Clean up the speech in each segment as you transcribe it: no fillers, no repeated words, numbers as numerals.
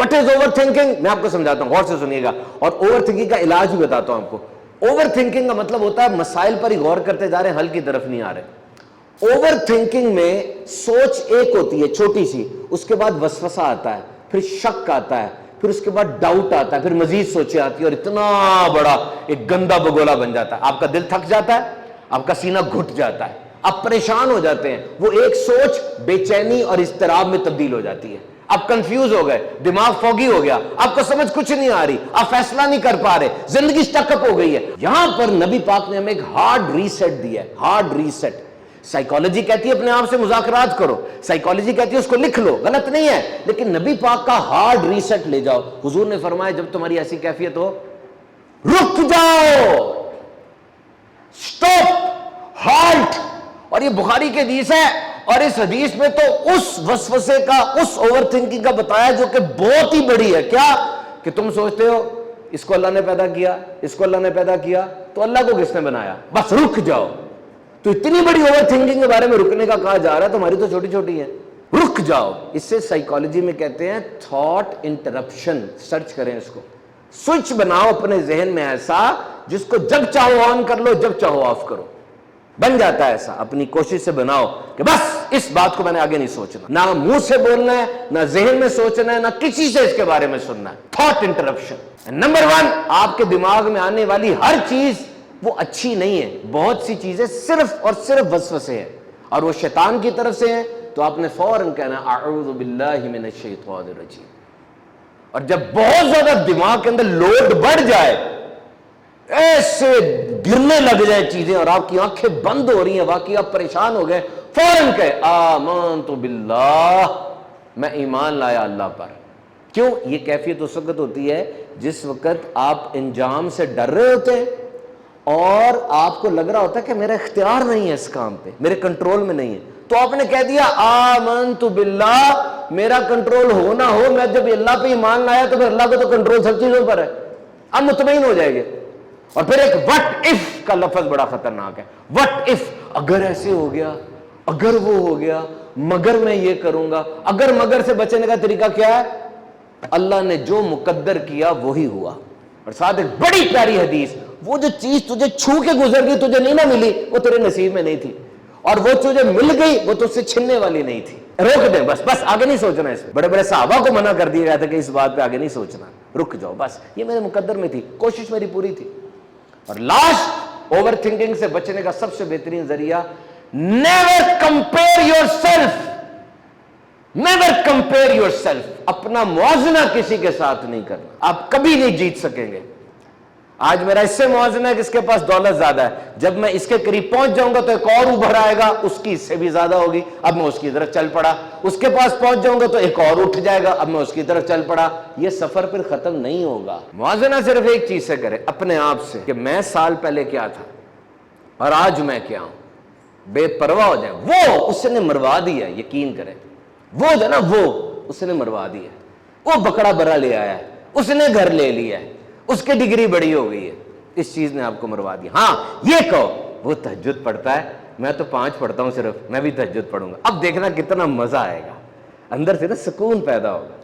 What is over thinking, मैं आपको समझाता हूं, गौर से सुनिएगा, और ओवर थिंकिंग का इलाज भी बताता हूं आपको। ओवर थिंकिंग का मतलब होता है मसाइल पर ही गौर करते जा रहे हैं, हल की तरफ नहीं आ रहे। ओवर थिंकिंग में सोच एक होती है छोटी सी, उसके बाद वसवसा आता है, फिर शक आता है, फिर उसके बाद डाउट आता है, फिर मजीद सोचे आती है, और इतना बड़ा एक गंदा बगोला बन जाता है। आपका दिल थक जाता है, आपका सीना घुट जाता है, आप परेशान हो जाते हैं। वो एक सोच बेचैनी और इज़्तिराब में तब्दील हो जाती है। आप कंफ्यूज हो गए, दिमाग फॉगी हो गया, आपको समझ कुछ नहीं आ रही, आप फैसला नहीं कर पा रहे, जिंदगी स्टकअप हो गई है। यहां पर नबी पाक ने हमें एक हार्ड रीसेट दिया है, हार्ड रीसेट। साइकोलॉजी कहती है अपने आप से मुज़ाकरात करो, साइकोलॉजी कहती है उसको लिख लो, गलत नहीं है, लेकिन नबी पाक का हार्ड रीसेट ले जाओ। हुजूर ने फरमाया जब तुम्हारी ऐसी कैफियत हो, रुक जाओ, स्टॉप, हाल्ट। और ये बुखारी की हदीस है, और इस हदीस में तो उस वसवसे का, उस ओवर थिंकिंग का बताया जो कि बहुत ही बड़ी है। क्या कि तुम सोचते हो इसको अल्लाह ने पैदा किया, इसको अल्लाह ने पैदा किया, तो अल्लाह को किसने बनाया, बस रुक जाओ। तो इतनी बड़ी ओवर थिंकिंग के बारे में रुकने का कहा जा रहा है, तुम्हारी तो छोटी छोटी है, रुक जाओ। इससे साइकोलॉजी में कहते हैं थॉट इंटरप्शन। सर्च करें इसको, स्विच बनाओ अपने जहन में ऐसा जिसको जब चाहो ऑन कर लो, जब चाहो ऑफ करो, बन जाता है ऐसा। अपनी कोशिश से बनाओ कि बस इस बात को मैंने आगे नहीं सोचना, ना मुंह से बोलना है, ना जहन में सोचना है, ना किसी से इसके बारे में सुनना है। Thought interruption. नंबर 1, आपके दिमाग में आने वाली हर चीज वो अच्छी नहीं है। बहुत सी चीजें सिर्फ और सिर्फ वसवसे हैं, और वो शैतान की तरफ से हैं, तो आपने फौरन कहना अऊज़ु बिल्लाहि मिनश शैतानिर रजीम। और जब बहुत ज्यादा दिमाग के अंदर लोड बढ़ जाए, ऐसे गिरने लग जाए चीजें और आपकी आंखें बंद हो रही हैं, वाकई आप परेशान हो गए, फौरन कहे आमनतु बिल्लाह, मैं ईमान लाया अल्लाह पर। क्यों? ये कैफियत उस वक्त होती है जिस वक्त आप इंजाम से डर रहे होते हैं और आपको लग रहा होता है कि मेरा इख्तियार नहीं है इस काम पे, मेरे कंट्रोल में नहीं है, तो आपने कह दिया आमनतु बिल्लाह, मेरा कंट्रोल हो ना हो, मैं जब अल्लाह पे ईमान लाया तो फिर अल्लाह को तो कंट्रोल सब चीजों पर है। अब मुतमईन हो जाएंगे। और फिर एक व्हाट इफ का लफ्ज बड़ा खतरनाक है। व्हाट इफ, अगर ऐसे हो गया, अगर वो हो गया, मगर मैं ये करूंगा। अगर मगर से बचने का तरीका क्या है? अल्लाह ने जो मुकद्दर किया वही हुआ। और साथ एक बड़ी प्यारी हदीस, वो जो चीज तुझे छू के गुजर गई, तुझे नहीं ना मिली, वो तेरे नसीब में नहीं थी, और वो तुझे मिल गई, वो तुझसे छिनने वाली नहीं थी। रोक दे, बस बस आगे नहीं सोचना। इसमें बड़े बड़े सहाबा को मना कर दिया गया था कि इस बात पे आगे नहीं सोचना, रुक जाओ, बस ये मेरे मुकद्दर में थी, कोशिश मेरी पूरी थी। और लास्ट, ओवर थिंकिंग से बचने का सबसे बेहतरीन जरिया, never compare yourself, never compare yourself. अपना मुआवजना किसी के साथ नहीं करना, आप कभी नहीं जीत सकेंगे। आज मेरा इससे मुआवजना है कि इसके पास दौलत ज्यादा है, जब मैं इसके करीब पहुंच जाऊंगा तो एक और उभर आएगा, उसकी इससे भी ज्यादा होगी, अब मैं उसकी तरफ चल पड़ा। उसके पास पहुंच जाऊंगा तो एक और उठ जाएगा, अब मैं उसकी तरफ चल पड़ा। ये सफर फिर खत्म नहीं होगा। मुआवजना सिर्फ एक चीज से करे, अपने आप से, कि मैं साल पहले क्या था और आज मैं क्या हूं। बेपरवाह हो जाए, वो उसने मरवा दिया, यकीन करें, वो जो ना वो उसने मरवा दिया। वो बकरा बरा ले आया है, उसने घर ले लिया है, उसकी डिग्री बड़ी हो गई है, इस चीज ने आपको मरवा दिया। हाँ ये कहो वो तहज्जुद पढ़ता है, मैं तो 5 पढ़ता हूं सिर्फ, मैं भी तहज्जुद पढ़ूंगा। अब देखना कितना मजा आएगा, अंदर से ना सुकून पैदा होगा।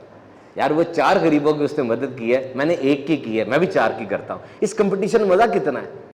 यार वो 4 गरीबों की उसने मदद की है, मैंने 1 की है, मैं भी 4 की करता हूं। इस कंपटीशन में मजा कितना है।